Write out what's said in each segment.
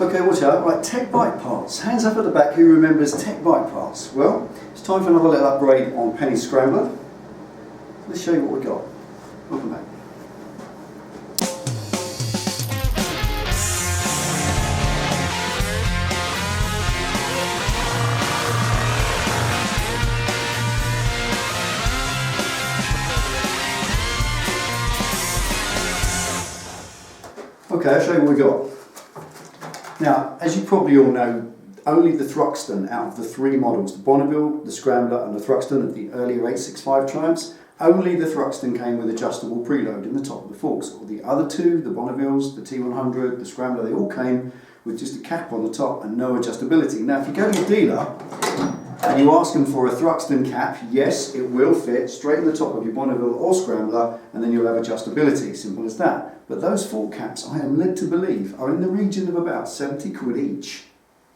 Okay, watch out. Right, TEC bike parts. Hands up at the back, who remembers TEC bike parts? Well, it's time for another little upgrade on Penny's Scrambler. Let's show you what we got. Welcome back. Okay, I'll show you what we got. Now, as you probably all know, only the Thruxton out of the three models, the Bonneville, the Scrambler and the Thruxton of the earlier 865 Triumphs, only the Thruxton came with adjustable preload in the top of the forks. All the other two, the Bonnevilles, the T100, the Scrambler, they all came with just a cap on the top and no adjustability. Now, if you go to your dealer and you ask them for a Thruxton cap, yes, it will fit straight in the top of your Bonneville or Scrambler, and then you'll have adjustability, simple as that. But those fork caps, I am led to believe, are in the region of about 70 quid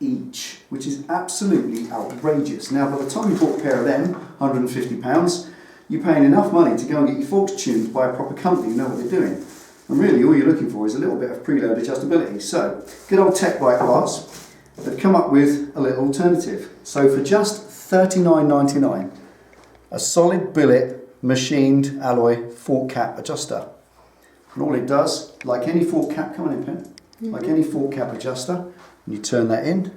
each, which is absolutely outrageous. Now, by the time you bought a pair of them, £150, you're paying enough money to go and get your forks tuned by a proper company who know what they're doing. And really, all you're looking for is a little bit of preload adjustability. So, good old TEC bike parts, they've come up with a little alternative. So for just $39.99, a solid billet machined alloy fork cap adjuster. And all it does, like any fork cap, come on in, Pen, like any fork cap adjuster, and you turn that in.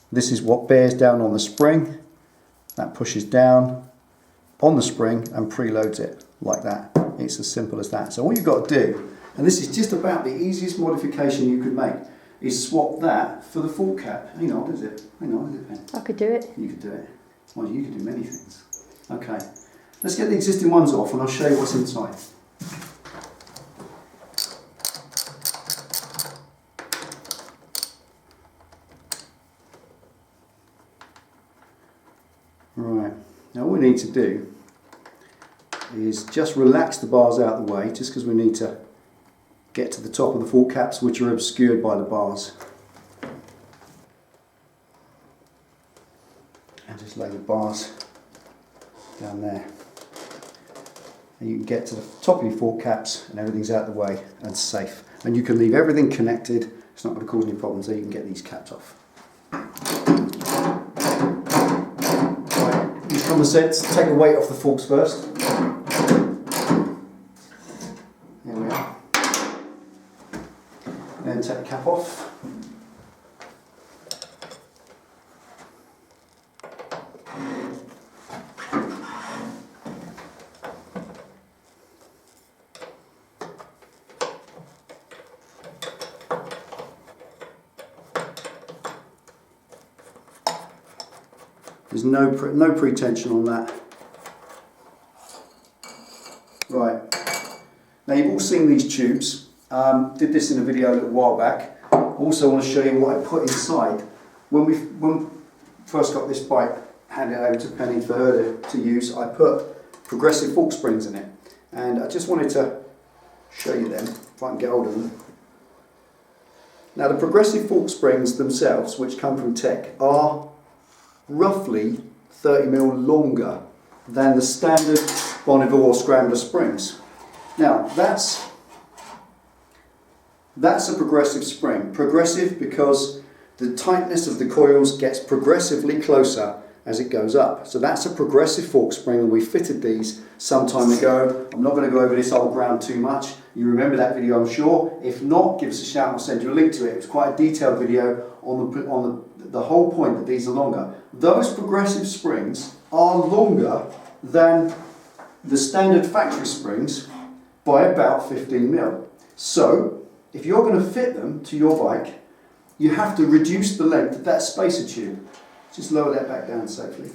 This is what bears down on the spring. That pushes down on the spring and preloads it like that. It's as simple as that. So all you've got to do, and this is just about the easiest modification you could make, is swap that for the fork cap. Hang on, is it? Hang on, is it, Pen? I could do it. You could do it. Well, you could do many things. Okay, let's get the existing ones off and I'll show you what's inside. Right, now what we need to do is just relax the bars out of the way, just because we need to get to the top of the fork caps, which are obscured by the bars. And just lay the bars down there. And you can get to the top of your fork caps and everything's out of the way and safe. And you can leave everything connected, it's not going to cause any problems, so you can get these caps off. Common sense, take the weight off the forks first. There we are. Then take the cap off. There's no pretension on that. Right, now you've all seen these tubes. Did this in a video a little while back. Also want to show you what I put inside. When we first got this bike handed over to Penny for her to use, I put progressive fork springs in it. And I just wanted to show you them, if I can get hold of them. Now the progressive fork springs themselves, which come from TEC, are roughly 30mm longer than the standard Bonneville or Scrambler springs. Now that's a progressive spring. Progressive because the tightness of the coils gets progressively closer as it goes up. So that's a progressive fork spring, and we fitted these some time ago. I'm not going to go over this old ground too much. You remember that video, I'm sure. If not, give us a shout and I'll send you a link to it. It was quite a detailed video on the whole point that these are longer. Those progressive springs are longer than the standard factory springs by about 15mm. So if you're going to fit them to your bike, you have to reduce the length of that spacer tube. Just lower that back down safely.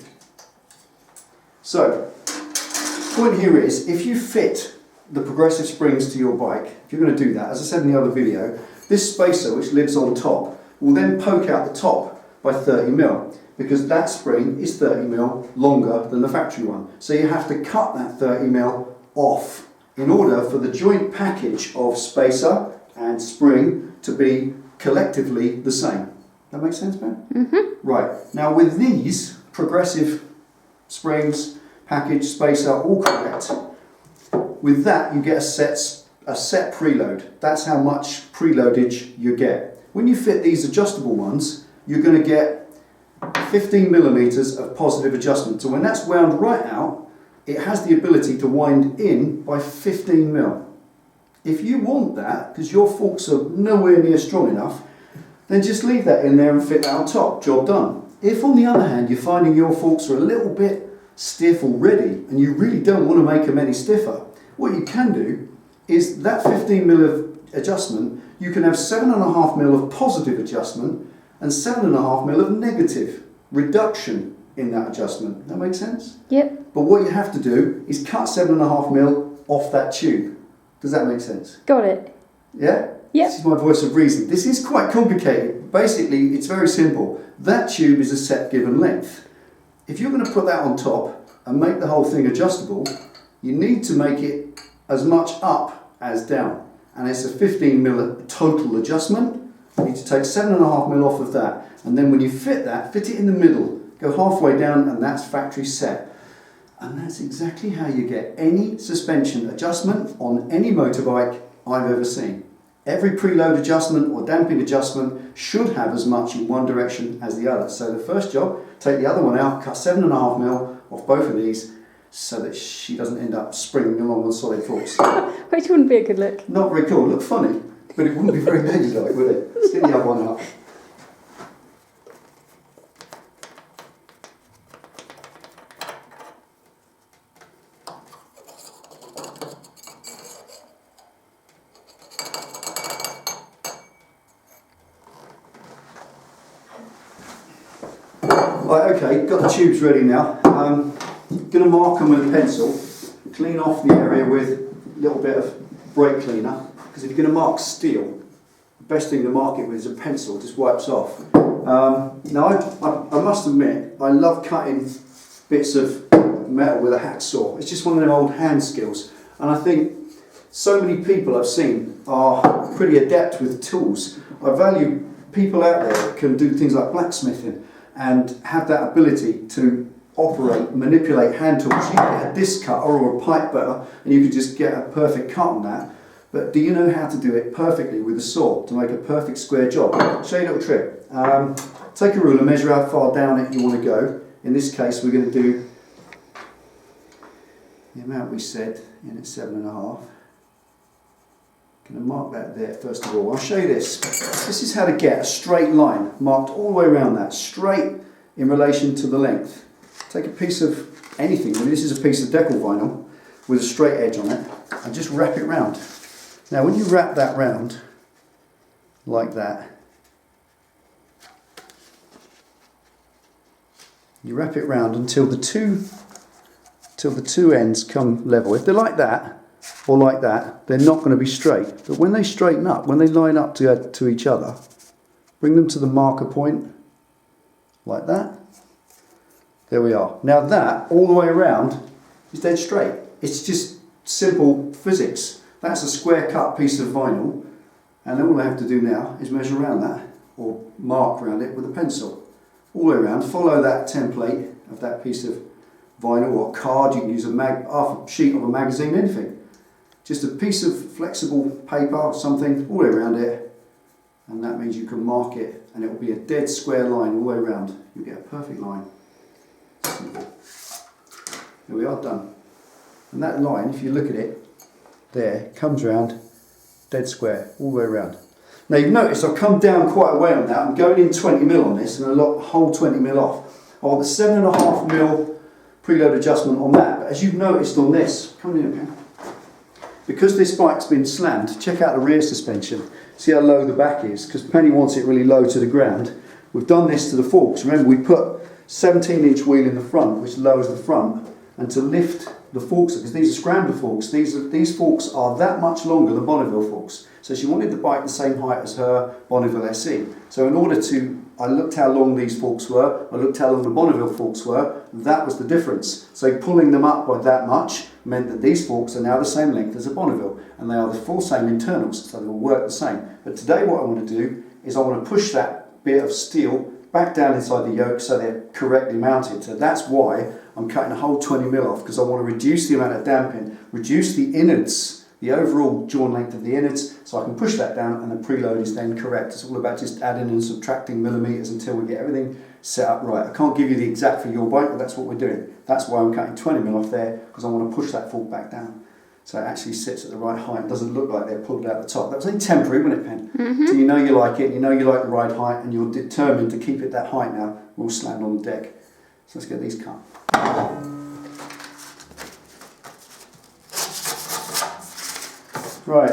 So, the point here is, if you fit the progressive springs to your bike, if you're going to do that, as I said in the other video, this spacer, which lives on top, will then poke out the top by 30mm, because that spring is 30mm longer than the factory one. So you have to cut that 30mm off in order for the joint package of spacer and spring to be collectively the same. That makes sense, Ben? Mm-hmm. Right, now with these progressive springs, package, spacer, all correct, with that you get a set preload. That's how much preloadage you get. When you fit these adjustable ones, you're going to get 15 millimeters of positive adjustment. So when that's wound right out, it has the ability to wind in by 15 mil. If you want that, because your forks are nowhere near strong enough, then just leave that in there and fit that on top. Job done. If on the other hand you're finding your forks are a little bit stiff already and you really don't want to make them any stiffer, what you can do is that 15 mil of adjustment, you can have 7.5 mil of positive adjustment and 7.5 mil of negative reduction in that adjustment. That makes sense? Yep. But what you have to do is cut 7.5 mil off that tube. Does that make sense? Got it. Yeah? Yep. This is my voice of reason. This is quite complicated. Basically, it's very simple. That tube is a set given length. If you're going to put that on top and make the whole thing adjustable, you need to make it as much up as down. And it's a 15 mil total adjustment. You need to take 7.5 mil off of that. And then when you fit that, fit it in the middle. Go halfway down and that's factory set. And that's exactly how you get any suspension adjustment on any motorbike I've ever seen. Every preload adjustment or damping adjustment should have as much in one direction as the other. So the first job, take the other one out, cut 7.5 mil off both of these so that she doesn't end up springing along on solid forks. Which wouldn't be a good look. Not very cool. Look funny, but it wouldn't be very ladylike, would it? Let's get the other one out. Right, okay, got the tubes ready now. Going to mark them with a pencil, clean off the area with a little bit of brake cleaner, because if you're going to mark steel, the best thing to mark it with is a pencil, it just wipes off. Now I must admit, I love cutting bits of metal with a hacksaw. It's just one of them old hand skills, and I think so many people I've seen are pretty adept with tools. I value people out there that can do things like blacksmithing and have that ability to operate, manipulate hand tools. You can get a disc cutter or a pipe butter and you could just get a perfect cut on that. But do you know how to do it perfectly with a saw to make a perfect square job? I'll show you a little trick. Take a ruler, measure how far down it you want to go. In this case we're going to do the amount we said in at 7.5. Going to mark that there first of all. I'll show you this. This is how to get a straight line marked all the way around that, straight in relation to the length. Take a piece of anything, I mean, this is a piece of decal vinyl with a straight edge on it, and just wrap it round. Now when you wrap that round like that, you wrap it round until the two ends come level. If they're like that or like that, they're not going to be straight. But when they straighten up, when they line up to each other, bring them to the marker point like that. There we are. Now that all the way around is dead straight. It's just simple physics. That's a square cut piece of vinyl, and all I have to do now is measure around that or mark around it with a pencil. All the way around, follow that template of that piece of vinyl or card. You can use half a sheet of a magazine, anything. Just a piece of flexible paper or something all the way around it, and that means you can mark it and it will be a dead square line all the way around. You'll get a perfect line. Simple. There we are, done. And that line, if you look at it, there, comes round, dead square, all the way around. Now you've noticed I've come down quite a way on that. I'm going in 20 mil on this and a whole 20 mil off. I want the 7.5 mil preload adjustment on that. But as you've noticed on this, come in here, because this bike's been slammed, check out the rear suspension. See how low the back is, because Penny wants it really low to the ground. We've done this to the forks. Remember, we put 17-inch wheel in the front, which lowers the front, and to lift the forks, because these are Scrambler forks, these forks are that much longer than Bonneville forks. So she wanted the bike the same height as her Bonneville SE. So in order to, I looked how long these forks were, I looked how long the Bonneville forks were, that was the difference. So pulling them up by that much meant that these forks are now the same length as a Bonneville, and they are the full same internals, so they will work the same. But today what I want to do is I want to push that bit of steel back down inside the yoke so they're correctly mounted. So that's why I'm cutting a whole 20 mil off, because I want to reduce the amount of damping, reduce the innards the overall join length of the innards, so I can push that down and the preload is then correct. It's all about just adding and subtracting millimetres until we get everything set up right. I can't give you the exact for your bike, but that's what we're doing. That's why I'm cutting 20mm off there, because I want to push that fork back down. So it actually sits at the right height. It doesn't look like they're pulled out the top. That was only temporary, wasn't it, Pen? Mm-hmm. So you know you like it, you know you like the ride height, and you're determined to keep it that height now. We'll slam on the deck. So let's get these cut. Right,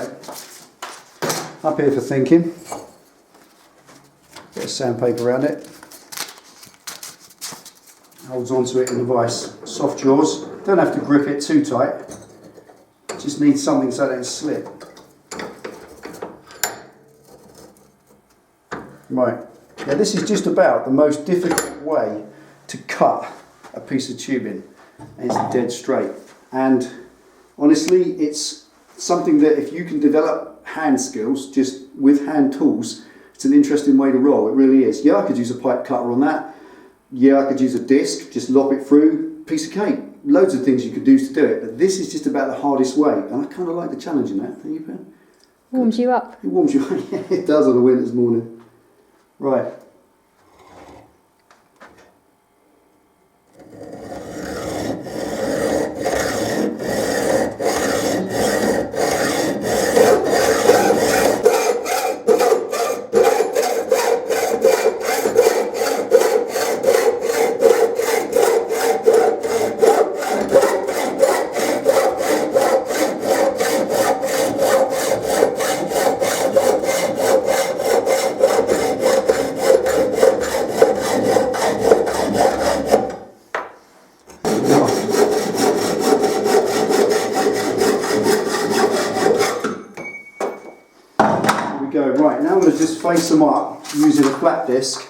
up here for thinking. Bit of sandpaper around it. Holds onto it in the vice. Soft jaws. Don't have to grip it too tight. Just needs something so it doesn't slip. Right. Now this is just about the most difficult way to cut a piece of tubing. It's dead straight. And honestly, it's something that if you can develop hand skills just with hand tools, it's an interesting way to roll. It really is. Yeah, I could use a pipe cutter on that. Yeah, I could use a disc, just lop it through, piece of cake. Loads of things you could do to do it, but this is just about the hardest way, and I kind of like the challenge in that. Don't you, Ben? Warms you up. It warms you up. Yeah, it does on a winter's morning. Right. Right, now I'm going to just face them up using a flat disc,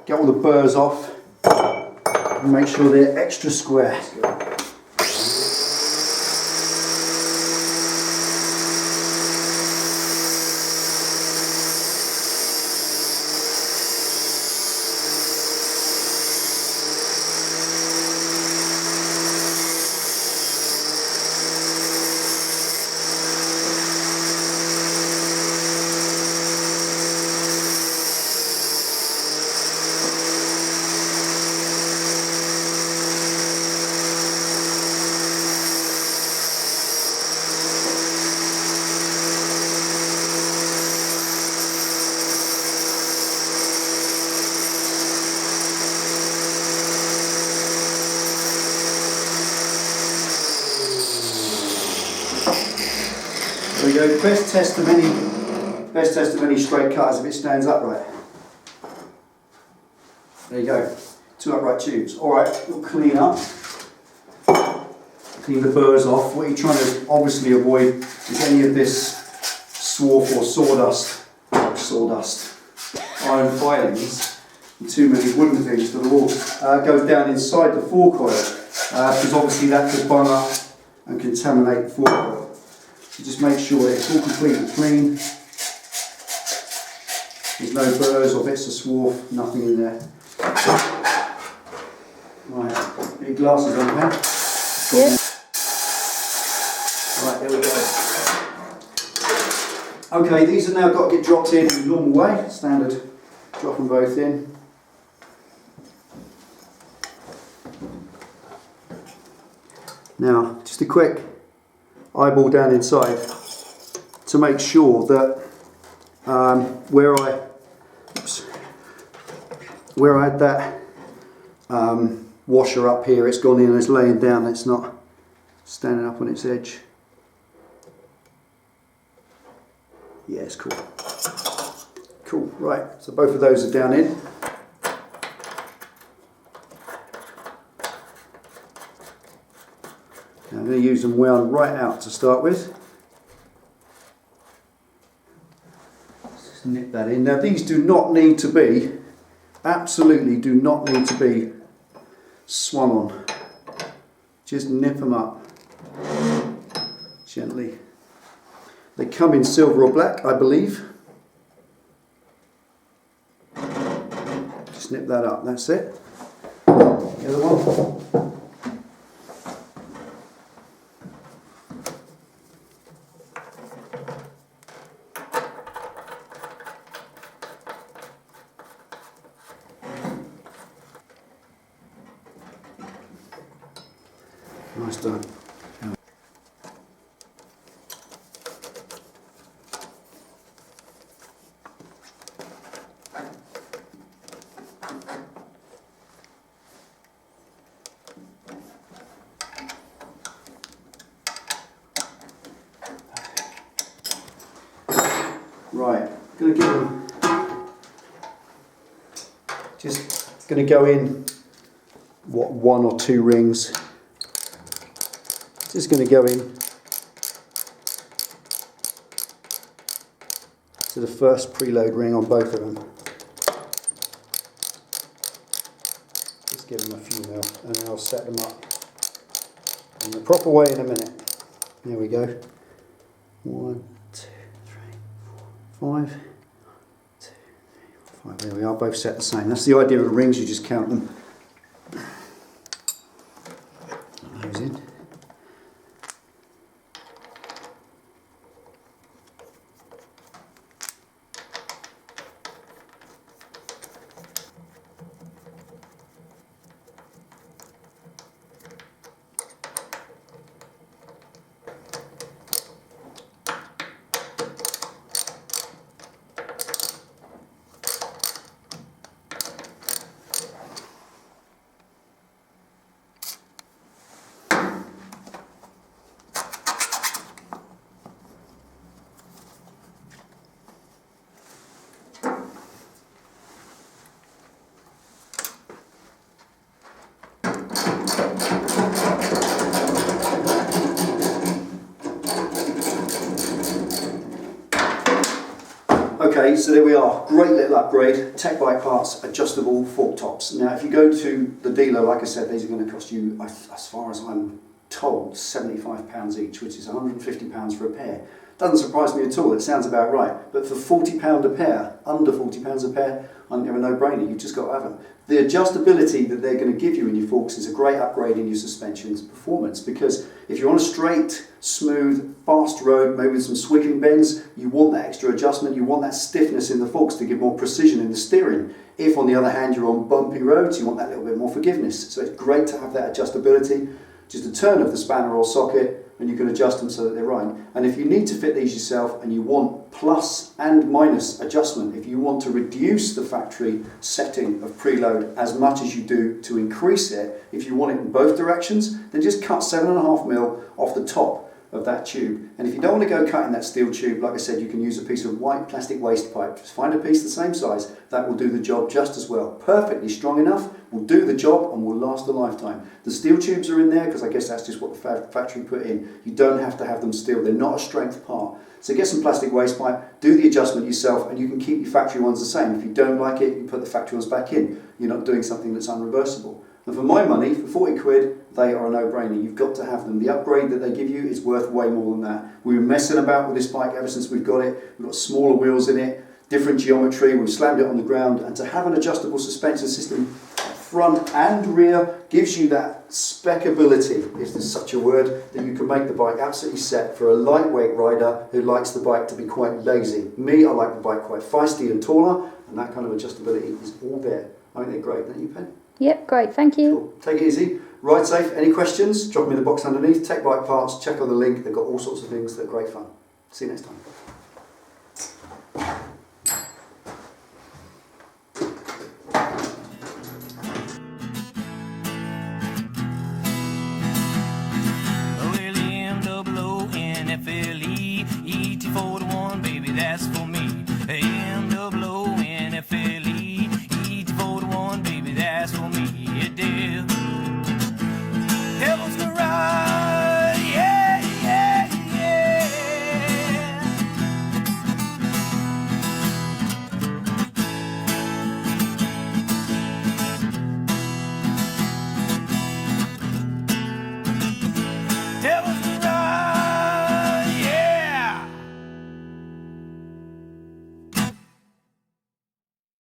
get all the burrs off and make sure they're extra square. There we go. Best test of any straight cut is if it stands upright. There you go. 2 upright tubes. Alright, we'll clean up. Clean the burrs off. What you're trying to obviously avoid is any of this swarf or iron filings, and too many wooden things that are all goes down inside the fork coil, because obviously that could bung up and contaminate the fork coil. So just make sure it's all completely clean. There's no burrs or bits of swarf, nothing in there. Right, get your glasses on, man. Yeah. Right, there we go. Okay, these have now got to get dropped in the normal way. Standard, drop them both in. Now, just a quick eyeball down inside to make sure that where I had that washer up here, it's gone in and it's laying down, it's not standing up on its edge. Yeah, it's cool. Cool, right, so both of those are down in. Now I'm going to use them wound right out to start with. Just nip that in. Now these do not need to be, absolutely do not need to be swung on. Just nip them up gently. They come in silver or black, I believe. Just nip that up, that's it. The other one. Nice done. Right, going to give them, just going to go in, what, 1 or 2 rings. Just going to go in to the first preload ring on both of them. Just give them a few mil and then I'll set them up in the proper way in a minute. There we go. 1, 2, 3, 4, 5. 2, 3, 4, 5. There we are, both set the same. That's the idea of the rings, you just count them. Put those in. Okay, so there we are. Great little upgrade. TEC bike parts, adjustable fork tops. Now, if you go to the dealer, like I said, these are going to cost you, as far as I'm told, £75 each, which is £150 for a pair. Doesn't surprise me at all. It sounds about right. But for £40 a pair, under £40 a pair, I think they're a no-brainer. You've just got to have them. The adjustability that they're going to give you in your forks is a great upgrade in your suspension's performance, because if you're on a straight, smooth, fast road, maybe with some swigging bends, you want that extra adjustment, you want that stiffness in the forks to give more precision in the steering. If, on the other hand, you're on bumpy roads, you want that little bit more forgiveness. So it's great to have that adjustability. Just a turn of the spanner or socket, and you can adjust them so that they're right. And if you need to fit these yourself and you want plus and minus adjustment, if you want to reduce the factory setting of preload as much as you do to increase it, if you want it in both directions, then just cut 7.5mm off the top of that tube. And if you don't want to go cutting that steel tube, like I said, you can use a piece of white plastic waste pipe. Just find a piece the same size, that will do the job just as well. Perfectly strong enough, will do the job and will last a lifetime. The steel tubes are in there because I guess that's just what the factory put in. You don't have to have them steel, they're not a strength part. So get some plastic waste pipe, do the adjustment yourself, and you can keep your factory ones the same. If you don't like it, you put the factory ones back in. You're not doing something that's unreversible. And for my money, for 40 quid, they are a no-brainer. You've got to have them. The upgrade that they give you is worth way more than that. We were messing about with this bike ever since we've got it. We've got smaller wheels in it, different geometry, we've slammed it on the ground, and to have an adjustable suspension system front and rear gives you that specability, if there's such a word, that you can make the bike absolutely set for a lightweight rider who likes the bike to be quite lazy. Me, I like the bike quite feisty and taller, and that kind of adjustability is all there. I think they're great, don't you, Pen? Yep, great, thank you. Cool. Take it easy. Ride safe. Any questions? Drop them in the box underneath. TEC bike parts, check on the link. They've got all sorts of things that are great fun. See you next time.